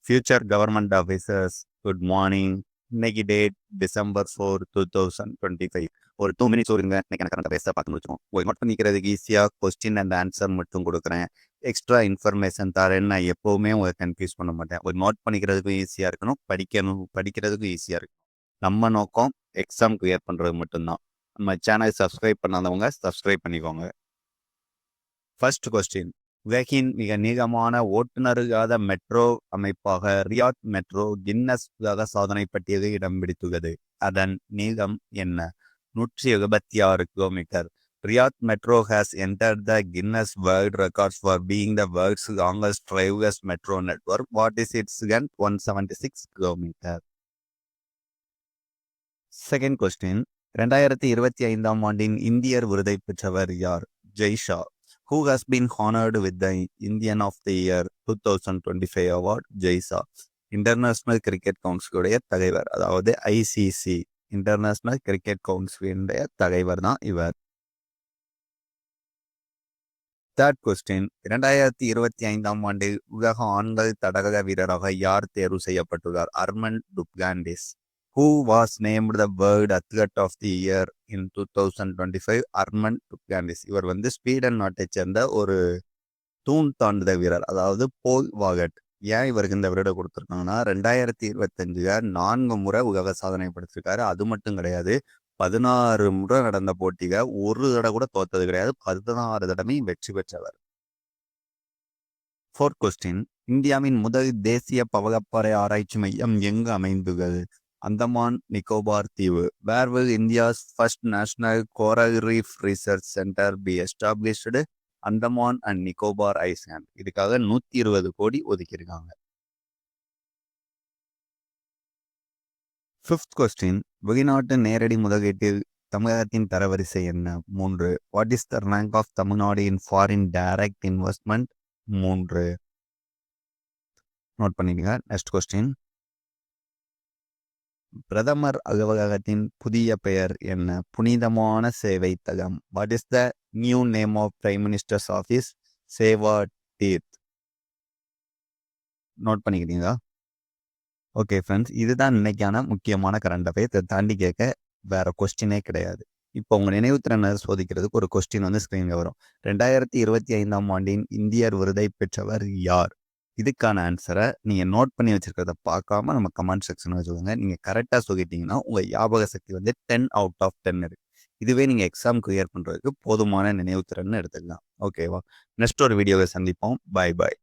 Future government officers good morning. இன்னைக்கு date December 4, 2025. ஒரு 2 minutes வருங்க. இன்னைக்கு எனக்கு கரண்ட் பேச பார்த்து முடிச்சோம். ஒரு நோட் பண்ணிக்கிறதுக்கு ஈஸியாக கொஸ்டின் அண்ட் ஆன்சர் மட்டும் கொடுக்குறேன். எக்ஸ்ட்ரா இன்ஃபர்மேஷன் தரேன்னு நான் எப்போவுமே உங்களை கன்ஃபியூஸ் பண்ண மாட்டேன். ஒரு நோட் பண்ணிக்கிறதுக்கும் ஈஸியாக இருக்கணும், படிக்கிறதுக்கும் ஈஸியாக இருக்கும். நம்ம நோக்கம் எக்ஸாம் கிளியர் பண்ணுறது மட்டும்தான். நம்ம சேனல் சப்ஸ்கிரைப் பண்ணாதவங்க சப்ஸ்கிரைப் பண்ணிக்கோங்க. First question. உலகின் மிக நீளமான ஓட்டுநருக்காத மெட்ரோ அமைப்பாக ரியாத் மெட்ரோ கின்னஸ் உலக சாதனை பட்டியலில் இடம் பிடித்துள்ளது. அதன் நீளம் என்ன? 176 kilometre. Riyadh metro has entered the Guinness World Records for being the world's longest driverless metro network. What is its length? 176 kilometers. Second question. 2025 ஆண்டின் இந்தியர் விருதை பெற்றவர் யார்? Jay Shah. Who has been honored with the Indian of the Year 2025 award? Jay Shah. International cricket கவுன்சிலுடைய தலைவர், அதாவது ICC international cricket கவுன்சிலுடைய தலைவர் தான் இவர். Third question. 2025 ஆண்டில் உலக ஆண்கள் தடகள வீரராக யார் தேர்வு செய்யப்பட்டுள்ளார்? அர்மன் டுப்ளாண்டிஸ். Who was named the World Athlete of the Year in 2025? அர்மன் டுப்ளாண்டிஸ். இவர் ஸ்வீடன் நாட்டை சேர்ந்த ஒரு தூண் தாண்டுத வீரர், அதாவது போல் வாகட். ஏன் இவருக்கு இந்த விருதை கொடுத்துருக்காங்கன்னா, 2025 4 முறை உலக சாதனை படுத்திருக்காரு. அது மட்டும் கிடையாது, 16 முறை நடந்த போட்டியில ஒரு தடவை கூட தோத்தது கிடையாது. 16 தடவையும் வெற்றி பெற்றவர். Fourth question. இந்தியாவின் முதல் தேசிய பவளப்பாறை ஆராய்ச்சி மையம் எங்கு அமைந்துள்ளது? அந்தமான் நிக்கோபார் தீவு. Where will India's first national coral reef research center be established? Andaman and Nicobar island. இதுக்காக 120 கோடி ஒதுக்கியிருக்காங்க. Fifth question. வெளிநாட்டு நேரடி முதலீட்டில் தமிழகத்தின் தரவரிசை என்ன? 3. What is the rank of Tamil Nadu in foreign direct investment? 3. Note பண்ணிடுங்க. Next question. பிரதமர் அலுவலகத்தின் புதிய பெயர் என்ன? புனிதமான சேவை தளம். What is the new name of prime minister's office? Seva Teerth. Note பண்ணிக்கிறீங்களா? ஓகே ஃப்ரெண்ட்ஸ், இதுதான் இன்னைக்கான முக்கியமான கரண்ட் அஃபேர்ஸ். இதை தாண்டி கேட்க வேற கொஸ்டினே கிடையாது. இப்போ உங்கள் நினைவுத்திறனை சோதிக்கிறதுக்கு ஒரு கொஸ்டின் ஸ்க்ரீனில் வரும். 2025 ஆண்டின் இந்தியர் விருதை பெற்றவர் யார்? இதுக்கான ஆன்சரை நீங்கள் நோட் பண்ணி வச்சிருக்கிறத பார்க்காம நம்ம கமெண்ட் செக்ஷனில் சொல்லுங்க. நீங்கள் கரெக்டாக சொல்லிட்டீங்கன்னா உங்கள் ஞாபக சக்தி 10 out of 10 இருக்கு. இதுவே நீங்கள் எக்ஸாம் கிளியர் பண்ணுறதுக்கு போதுமான நினைவுத்திறன் எடுத்துக்கலாம். ஓகேவா? நெக்ஸ்ட் ஒரு வீடியோவை சந்திப்போம். பாய் பாய்.